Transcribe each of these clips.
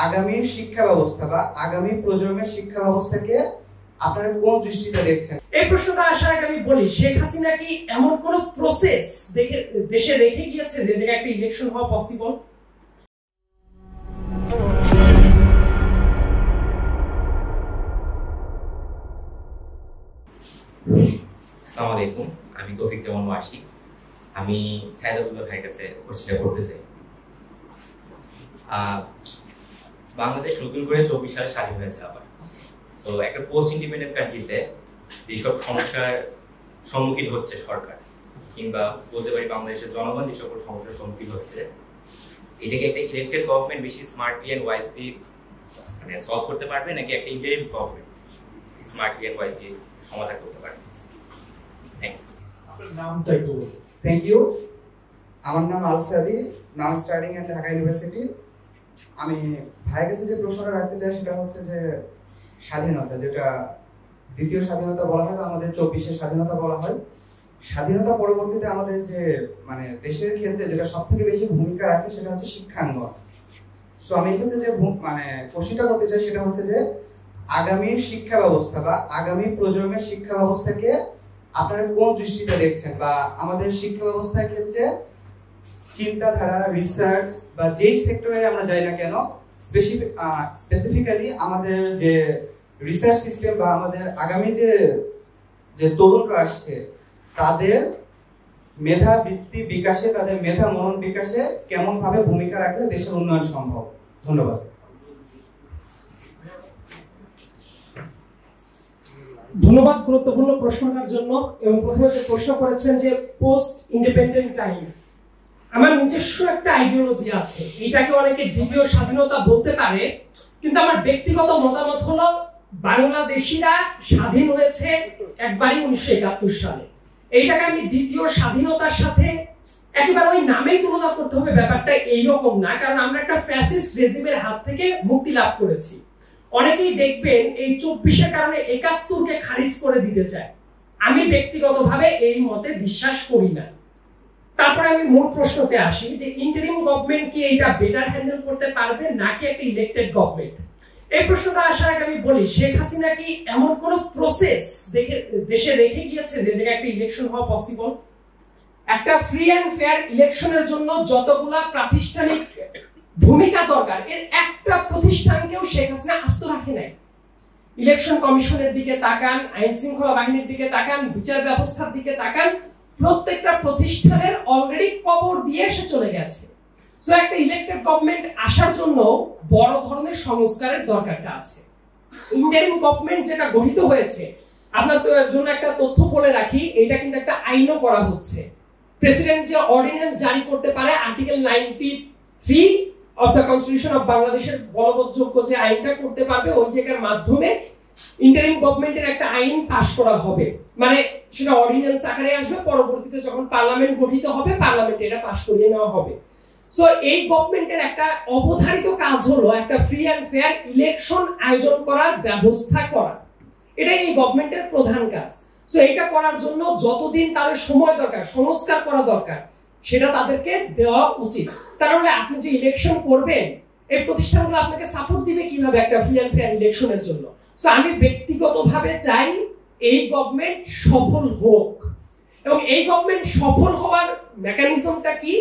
আগামী শিক্ষা ব্যবস্থা বা আগামী প্রজন্মের শিক্ষা ব্যবস্থাকে আপনারা কোন দৃষ্টিতে দেখছেন? এই প্রশ্নটা আসার আগে আমি বলি, শেখ হাসিনা কি এমন কোন প্রসেস দেশে রেখে গিয়েছে যে জায়গায় একটা ইলেকশন হওয়া পসিবল? আসসালামু আলাইকুম, আমি তৌফিক জামান ওয়াসি। আমি সাইদাবুল্লাহ ভাইয়ের কাছে কোর্সটা করতে চাই। বাংলাদেশ নতুন করে 24 সালে স্বাধীন হয়েছে আবার। তো একটা পোস্ট ইন্ডিপেন্ডেন্ট কান্ট্রিতে যেসব সমস্যার সম্মুখীন হচ্ছে সরকার, কিংবা বলতে পারি বাংলাদেশের জনগণ যে সকল সমস্যার সম্মুখীন হচ্ছে, এটাকে একটা ইলেক্টেড গভর্নমেন্ট বেশি স্মার্টলি অ্যান্ড ওয়াইজলি মানে সলভ করতে পারবে, নাকি একটা interim government smartly and wisely সমাধান করতে পারবে? Thank you. আমার নাম আল সাদি, নাম স্টাডিং এট ঢাকা ইউনিভার্সিটি। আমি ভাইয়ের কাছে যে প্রশ্নটা রাখতে চাই সেটা হচ্ছে যে স্বাধীনতা, যেটা দ্বিতীয় স্বাধীনতা বলা হয় বা আমাদের 24-এর স্বাধীনতা বলা হয়, স্বাধীনতা পরবর্তীতে আমাদের যে মানে দেশের ক্ষেত্রে যেটা সব থেকে বেশি ভূমিকা রাখে সেটা হচ্ছে শিক্ষাঙ্গন। সো আমি এক্ষেত্রে যে মানে কোশ্চেনটা করতে চাই সেটা হচ্ছে যে আগামী শিক্ষা ব্যবস্থা বা আগামী প্রজন্মের শিক্ষা ব্যবস্থাকে আপনারা কোন দৃষ্টিতে দেখছেন, বা আমাদের শিক্ষা ব্যবস্থার ক্ষেত্রে চিন্তাধারা, রিসার্চ বা যেই সেক্টরে আমরা যাই না কেন, স্পেসিফিক্যালি আমাদের যে রিসার্চ সিস্টেম বা আমাদের আগামী যে তরুণরা আসছে তাদের মেধা বৃত্তি বিকাশে, তাদের মেধা মনন বিকাশে কেমন ভাবে ভূমিকা রাখলে দেশের উন্নয়ন সম্ভব? ধন্যবাদ। ধন্যবাদ গুরুত্বপূর্ণ প্রশ্নটার জন্য। এবং প্রথমে যে প্রশ্ন করেছেন যে পোস্ট ইন্ডিপেন্ডেন্ট টাইম, আমার নিজস্ব একটা আইডিওলজি আছে, এটাকে অনেকে দ্বিতীয় স্বাধীনতা বলতে পারে, কিন্তু আমার ব্যক্তিগত মতামত হলো বাংলাদেশিরা স্বাধীন হয়েছে একবারই 1971 সালে। এইটাকে আমি দ্বিতীয় স্বাধীনতার সাথে একেবারে ওই নামেই তুলনা করতে হবে, ব্যাপারটা এইরকম না, কারণ আমরা একটা ফ্যাসিস্ট রেজিমের হাত থেকে মুক্তি লাভ করেছি। অনেকেই দেখবেন এই 24-এর কারণে 71-কে খারিজ করে দিতে চায়। আমি ব্যক্তিগতভাবে এই মতে বিশ্বাস করি না। তারপরে আমি মূল প্রশ্নতে আসি যে ইন্টারিম গভর্নমেন্ট কি এটা বেটার হ্যান্ডেল করতে পারবে নাকি একটা ইলেক্টেড গভর্নমেন্ট? এই প্রশ্নটা আসার আগে আমি বলি, শেখ হাসিনা কি এমন কোন প্রসেস দেশে রেখে গিয়েছে যে জায়গায় একটা ইলেকশন হওয়া পসিবল? একটা ফ্রি অ্যান্ড ফেয়ার ইলেকশনের জন্য যতগুলা প্রাতিষ্ঠানিক ভূমিকা দরকার, এর একটা প্রতিষ্ঠানকেও শেখ হাসিনা আস্ত রাখে নাই। ইলেকশন কমিশনের দিকে তাকান, আইন শৃঙ্খলা বাহিনীর দিকে তাকান, বিচার ব্যবস্থার দিকে তাকান, প্রত্যেকটা প্রতিষ্ঠানের অলরেডি কবর দিয়ে এসে চলে গেছে। সো একটা ইলেক্টেড গভর্নমেন্ট আসার জন্য বড় ধরনের সংস্কারের দরকারটা আছে। ইন্টারিম গভর্নমেন্ট যেটা গঠিত হয়েছে, আপনার জন্য একটা তথ্য বলে রাখি, এটা কিন্তু একটা আইনও করা হচ্ছে। প্রেসিডেন্ট যে অর্ডিন্যান্স জারি করতে পারে, article 93 of the constitution of বাংলাদেশের বলবৎযোগ্য যে আইনটা করতে পারবে, ওই জায়গার মাধ্যমে ইন্টারিম গভর্নমেন্টের একটা আইন পাস করা হবে। মানে সেটা অর্ডিন্যান্স আকারে আসবে, পরবর্তীতে যখন পার্লামেন্ট গঠিত হবে পার্লামেন্টে এটা পাস করিয়ে নেওয়া হবে। সো এই গভর্নমেন্টের একটা অবধারিত কাজ হলো একটা ফ্রি অ্যান্ড ফেয়ার ইলেকশন আয়োজন করার ব্যবস্থা করা। এটাই এই গভর্নমেন্টের প্রধান কাজ। সো এটা করার জন্য যতদিন তাদের সময় দরকার, সংস্কার করা দরকার, সেটা তাদেরকে দেওয়া উচিত। তাহলে আপনি যে ইলেকশন করবেন, এই প্রতিষ্ঠানগুলো আপনাকে সাপোর্ট দিবে কিভাবে একটা ফ্রি অ্যান্ড ফেয়ার ইলেকশনের জন্য? সো আমি ব্যক্তিগতভাবে চাই এই গভর্নমেন্ট সফল হোক। এবং এই গভর্নমেন্ট সফল হওয়ার মেকানিজমটা কি?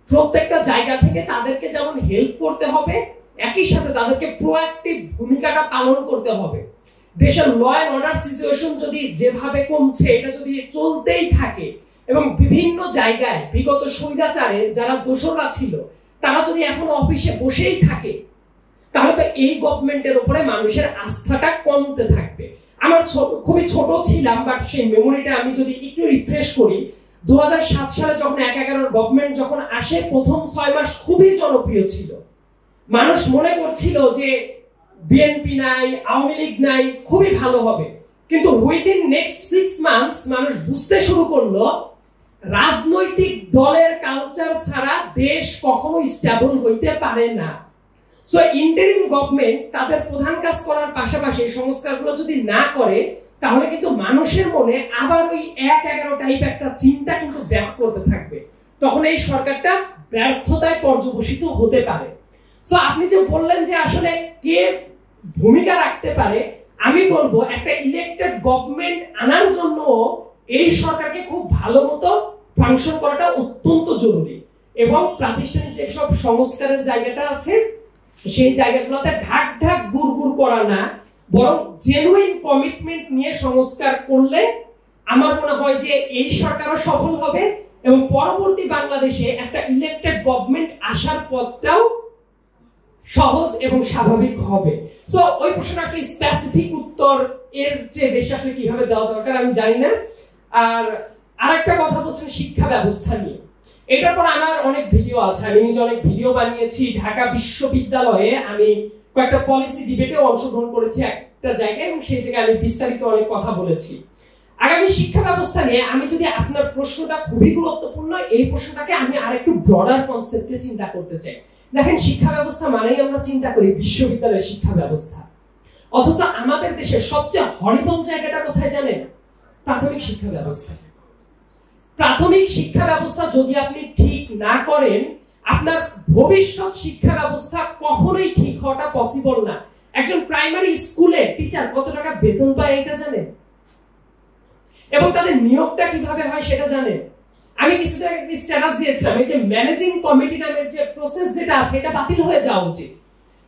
প্রত্যেকটা জায়গা থেকে তাদেরকে যেমন হেল্প করতে হবে, একই সাথে তাদেরকে প্রোঅ্যাক্টিভ ভূমিকাটা পালন করতে হবে। দেশের ল এন্ড অর্ডার সিচুয়েশন যদি যেভাবে কমছে, এটা যদি চলতেই থাকে এবং বিভিন্ন জায়গায় বিগত স্বৈরাচারের যারা দোসররা ছিল তারা যদি এখন অফিসে বসেই থাকে, তাহলে তো এই গভর্নমেন্টের উপরে মানুষের আস্থাটা কমতে থাকবে। আমার খুবই ছোট ছিলাম, বাট সেই মেমোরিটা আমি যদি একটু রিফ্রেশ করি, 2007 সালে যখন 1/11 গভর্নমেন্ট যখন আসে, প্রথম 6 মাস খুবই জনপ্রিয় ছিল। মানুষ মনে করছিল যে বিএনপি নাই, আওয়ামী লীগ নাই, খুবই ভালো হবে। কিন্তু উইদিন নেক্সট 6 মান্থস মানুষ বুঝতে শুরু করলো রাজনৈতিক দলের কালচার ছাড়া দেশ কখনো স্টেবল হইতে পারে না। সো ইন্টারিম গভর্নমেন্ট তাদের প্রধান কাজ করার পাশাপাশি এই সংস্কারগুলো যদি না করে, তাহলে কিন্তু মানুষের মনে আবার ওই 1/11 টাইপ একটা চিন্তা কিন্তু ব্যাক করতে থাকবে। তখন এই সরকারটা ব্যর্থতায় পর্যবসিত হতে পারে। সো আপনি যে বললেন যে আসলে কে ভূমিকা রাখতে পারে, আমি বলবো একটা ইলেক্টেড গভর্নমেন্ট আনার জন্য এই সরকারকে খুব ভালো মতো ফাংশন করাটা অত্যন্ত জরুরি, এবং প্রাতিষ্ঠানিক যেসব সংস্কারের জায়গাটা আছে সেই জায়গাগুলোতে ঢাক ঢাক গুড় করা না, বরং জেনুইন কমিটমেন্ট নিয়ে সংস্কার করলে আমার মনে হয় যে এই সরকারও সফল হবে এবং পরবর্তী বাংলাদেশে একটা ইলেক্টেড গভর্নমেন্ট আসার পথটাও সহজ এবং স্বাভাবিক হবে। সো ওই প্রশ্নটা আসলে স্পেসিফিক উত্তর এর যে বেশি আসলে কিভাবে দেওয়া দরকার আমি জানি না। আর আরেকটা কথা বলছেন শিক্ষা ব্যবস্থা নিয়ে, এটার পর আমার অনেক ভিডিও আছে, আমি নিজে অনেক ভিডিও বানিয়েছি। ঢাকা বিশ্ববিদ্যালয়ে আমি কয়েকটা পলিসি ডিবেটে অংশগ্রহণ করেছি একটা জায়গায়, এবং সেই জায়গায় আমি বিস্তারিত অনেক কথা বলেছি। আগামী শিক্ষা ব্যবস্থা নিয়ে আমি যদি আপনার প্রশ্নটা খুবই গুরুত্বপূর্ণ, এই প্রশ্নটাকে আমি আরেকটু ব্রডার কনসেপ্টে চিন্তা করতে চাই। দেখেন, শিক্ষা ব্যবস্থা মানেই আমরা চিন্তা করি বিশ্ববিদ্যালয়ের শিক্ষা ব্যবস্থা, অথচ আমাদের দেশের সবচেয়ে হরিবল জায়গাটা কোথায় জানেন? প্রাথমিক শিক্ষা ব্যবস্থা। প্রাথমিক শিক্ষা ব্যবস্থা যদি আপনি ঠিক না করেন, আপনার ভবিষ্যৎ শিক্ষা ব্যবস্থা কখনোই ঠিক হওয়াটা পসিবল না। একজন প্রাইমারি স্কুলে টিচার কত টাকা বেতন পায় এটা জানেন? এবং তাদের নিয়োগটা কিভাবে হয় সেটা জানেন? আমি কিছুটা একটা স্ট্যাটাস দিয়েছিলাম, এই যে ম্যানেজিং কমিটি নামের যে প্রসেস যেটা আছে এটা বাতিল হয়ে যাওয়া উচিত।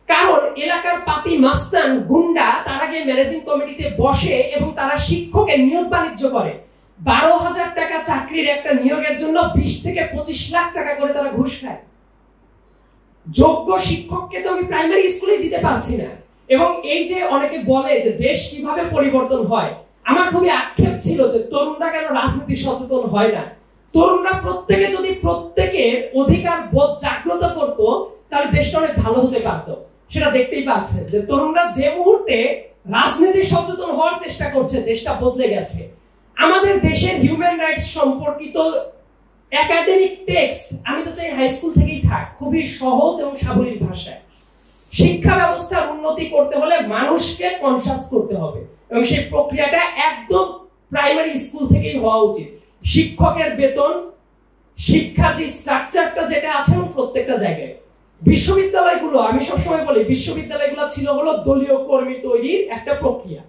কারণ এলাকার পাতি মাস্তান গুন্ডা তারা গিয়ে ম্যানেজিং কমিটিতে বসে এবং তারা শিক্ষকের নিয়োগ বাণিজ্য করে। 12,000 টাকা চাকরির একটা নিয়োগের জন্য 20 থেকে 25 লাখ টাকা করে তারা ঘুষ খায়। যোগ্য শিক্ষককে তো আমি প্রাইমারি স্কুলে দিতে পারছি না। এবং এই যে অনেকে বলে যে দেশ কিভাবে পরিবর্তন হয়, আমার খুবই আক্ষেপ ছিল যে তরুণরা কেন রাজনীতি সচেতন হয় না। তরুণরা প্রত্যেকে যদি প্রত্যেকের অধিকার বোধ জাগ্রত করত, তাহলে দেশটা অনেক ভালো হতে পারত। সেটা দেখতেই পাচ্ছেন যে তরুণরা যে মুহূর্তে রাজনীতি সচেতন হওয়ার চেষ্টা করছে, দেশটা বদলে গেছে। আমাদের দেশের হিউম্যান রাইটস সম্পর্কিত একাডেমিক টেক্সট আমি তো চাই হাই স্কুল থেকেই থাক, খুবই সহজ এবং সাবলীল ভাষায়। শিক্ষা ব্যবস্থার উন্নতি করতে হলে মানুষকে কনসাস করতে হবে, এবং সেই প্রক্রিয়াটা একদম প্রাইমারি স্কুল থেকেই হওয়া উচিত। শিক্ষকের বেতন, শিক্ষার যে স্ট্রাকচারটা যেটা আছে প্রত্যেকটা জায়গায়। বিশ্ববিদ্যালয়গুলো, আমি সবসময় বলি বিশ্ববিদ্যালয়গুলো ছিল হলো দলীয় কর্মী তৈরির একটা প্রক্রিয়া।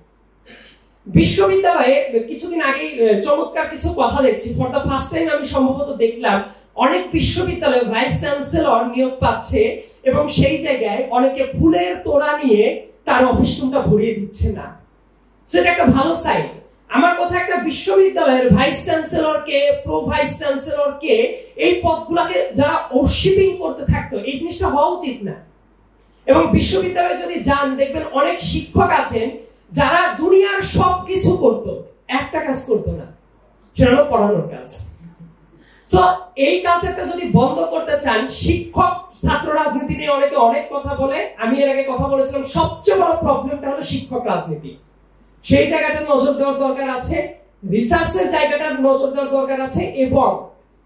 বিশ্ববিদ্যালয়ে কিছুদিন আগে চমৎকার কিছু কথা দেখছি, ফর দ্য ফার্স্ট টাইম আমি সম্ভবত দেখলাম অনেক বিশ্ববিদ্যালয়ে ভাইস চ্যান্সেলর নিয়োগ পাচ্ছে এবং সেই জায়গায় অনেকে ফুলের তোড়া নিয়ে তার অফিস রুমটা ভরিয়ে দিচ্ছে না। সেটা একটা ভালো সাইন। আমার কথা, একটা বিশ্ববিদ্যালয়ের ভাইস চ্যান্সেলরকে, প্রো ভাইস চ্যান্সেলরকে এই পদগুলোকে যারা ওরশিপিং করতে থাকতো, এই জিনিসটা হওয়া উচিত না। এবং বিশ্ববিদ্যালয়ে যদি যান দেখবেন অনেক শিক্ষক আছেন যারা দুনিয়ার সবকিছু করতো, একটা কাজ করতো না, সেটা হলো পড়ানোর কাজ। সো এই কালচারটা যদি বন্ধ করতে চান, শিক্ষক ছাত্র রাজনীতি নিয়ে অনেকে অনেক কথা বলে, আমি এর আগে কথা বলেছিলাম সবচেয়ে বড় প্রবলেমটা হলো শিক্ষক রাজনীতি। সেই জায়গাটা নজর দেওয়ার দরকার আছে, রিসার্চের জায়গাটার নজর দেওয়ার দরকার আছে। এবং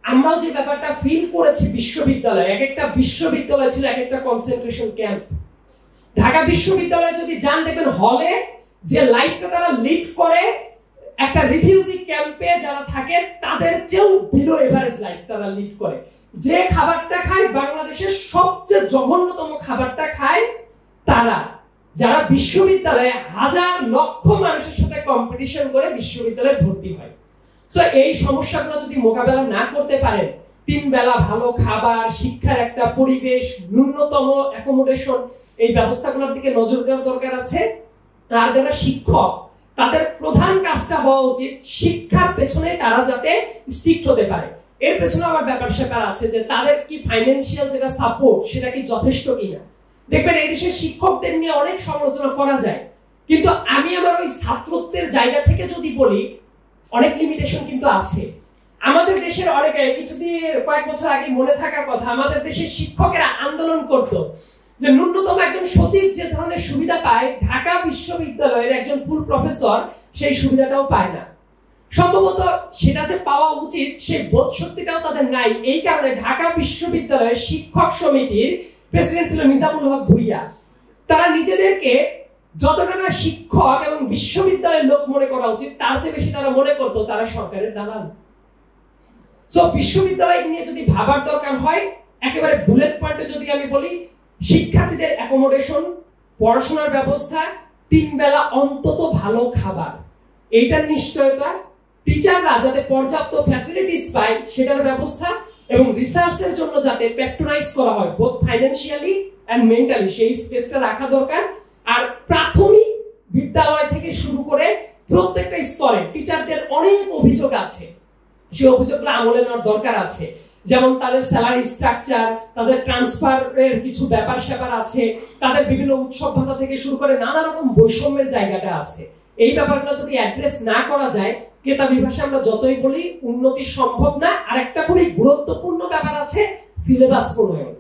আমরাও যে ব্যাপারটা ফিল করেছি বিশ্ববিদ্যালয়ে, এক একটা বিশ্ববিদ্যালয় ছিল এক একটা কনসেন্ট্রেশন ক্যাম্প। ঢাকা বিশ্ববিদ্যালয়ে যদি যান দেখবেন হলে যে লাইফটা তারা লিড করে, একটা রিফিউজি ক্যাম্পে যারা থাকে তাদের চেয়েও বিলো এভারেজ লাইফ তারা লিড করে। যে খাবারটা খায় বাংলাদেশের সবচেয়ে জঘন্যতম খাবারটা খায় তারা, যারা বিশ্ববিদ্যালয়ে হাজার লক্ষ মানুষের সাথে কম্পিটিশন করে বিশ্ববিদ্যালয়ে ভর্তি হয়। সো এই সমস্যাগুলো যদি মোকাবেলা না করতে পারেন, 3 বেলা ভালো খাবার, শিক্ষার একটা পরিবেশ, ন্যূনতম অ্যাকোমোডেশন, এই ব্যবস্থাগুলোর দিকে নজর দেওয়ার দরকার আছে। আর যারা শিক্ষক, তাদের প্রধান কাজটা হওয়া উচিত শিক্ষার পেছনে তারা যাতে স্ট্রিক্ট হতে পারে। এর পেছনে আবার ব্যাপার স্যাপার আছে যে তাদের কি ফাইন্যান্সিয়াল যেটা সাপোর্ট সেটা কি যথেষ্ট কিনা। দেখবেন এই দেশের শিক্ষকদের নিয়ে অনেক সমালোচনা করা যায়, কিন্তু আমি আমার ওই ছাত্রত্বের জায়গা থেকে যদি বলি, অনেক লিমিটেশন কিন্তু আছে। আমাদের দেশের অনেকে কয়েক বছর আগে মনে থাকার কথা, আমাদের দেশের শিক্ষকেরা আন্দোলন করত যে ন্যূনতম একজন সচিব যে ধরনের সুবিধা পায়, ঢাকা বিশ্ববিদ্যালয়ের একজন ফুল প্রফেসর সেই সুবিধাটাও পায় না। সম্ভবত সেটা যে পাওয়া উচিত সেই বোধ শক্তিটাও তাদের নাই। এই কারণে ঢাকা বিশ্ববিদ্যালয়ের শিক্ষক সমিতির প্রেসিডেন্ট ছিল নিজামুল হক ভুইয়া। তারা নিজেদেরকে যতটা না শিক্ষক এবং বিশ্ববিদ্যালয়ের লোক মনে করা উচিত, তার চেয়ে বেশি তারা মনে করতো তারা সরকারের দালাল। সো বিশ্ববিদ্যালয় নিয়ে যদি ভাবার দরকার হয়, একেবারে বুলেট পয়েন্টে যদি আমি বলি, শিক্ষার্থীদের অ্যাকোমোডেশন, পড়াশোনার ব্যবস্থা, 3 বেলা অন্তত ভালো খাবার, এইটার নিশ্চয়তা, টিচাররা যাতে পর্যাপ্ত ফ্যাসিলিটিস পায় সেটার ব্যবস্থা, এবং রিসার্চের জন্য যাতে প্যাট্রোনাইজ করা হয় বোথ ফাইন্যান্সিয়ালি এন্ড মেন্টালি, সেই স্পেসটা রাখা দরকার। আর প্রাথমিক বিদ্যালয় থেকে শুরু করে প্রত্যেকটা স্তরে টিচারদের অনেক অভিযোগ আছে, সেই অভিযোগগুলো আমলে নেওয়ার দরকার আছে। যেমন তাদের স্যালারি স্ট্রাকচার, তাদের ট্রান্সফারের কিছু ব্যাপার স্যাপার আছে, তাদের বিভিন্ন উৎসব ভাতা থেকে শুরু করে নানা রকম বৈষম্যের জায়গাটা আছে। এই ব্যাপারগুলো যদি অ্যাড্রেস না করা যায়, কেতাবি ভাষায় আমরা যতই বলি উন্নতি সম্ভব না। আর একটা খুবই গুরুত্বপূর্ণ ব্যাপার আছে, সিলেবাস প্রণয়ন।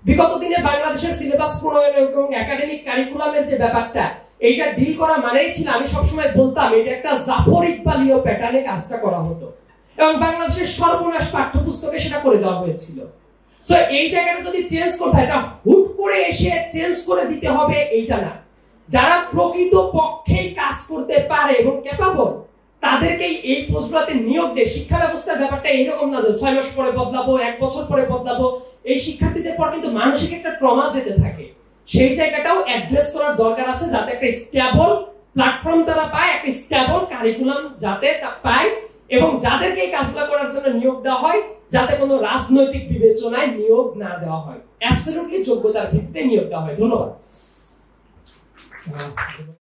বিগত দিনে বাংলাদেশের সিলেবাস প্রণয়ন এবং একাডেমিক কারিকুলামের যে ব্যাপারটা, এইটা ডিল করা মানেই ছিল, আমি সবসময় বলতাম এটা একটা জাফর ইকবালীয় প্যাটার্নে কাজটা করা হতো, এবং বাংলাদেশের সর্বনাশ পাঠ্যপুস্তকে সেটা করে দেওয়া হয়েছিল। সো এই জায়গাটা যদি চেঞ্জ করতে হয়, এটা হুট করে এসে চেঞ্জ করে দিতে হবে এইটা না। যারা প্রকৃত পক্ষেই কাজ করতে পারে এবং ক্যাপাবল, তাদেরকেই এই পোস্টগুলোতে নিয়োগ দেয়। শিক্ষা ব্যবস্থার ব্যাপারটা এইরকম না যে 6 মাস পরে বদলাবো, 1 বছর পরে বদলাবো। এই শিক্ষার্থীদের পর কিন্তু মানসিক একটা ট্রমা যেতে থাকে, সেই জায়গাটাও অ্যাড্রেস করার দরকার আছে, যাতে একটা স্টেবল প্ল্যাটফর্ম তারা পায়, একটা স্টেবল কারিকুলাম যাতে পায়, এবং যাদেরকে এই কাজগুলো করার জন্য নিয়োগ দেওয়া হয় যাতে কোনো রাজনৈতিক বিবেচনায় নিয়োগ না দেওয়া হয়, অ্যাবসলিউটলি যোগ্যতার ভিত্তিতে নিয়োগ দেওয়া হয়। ধন্যবাদ।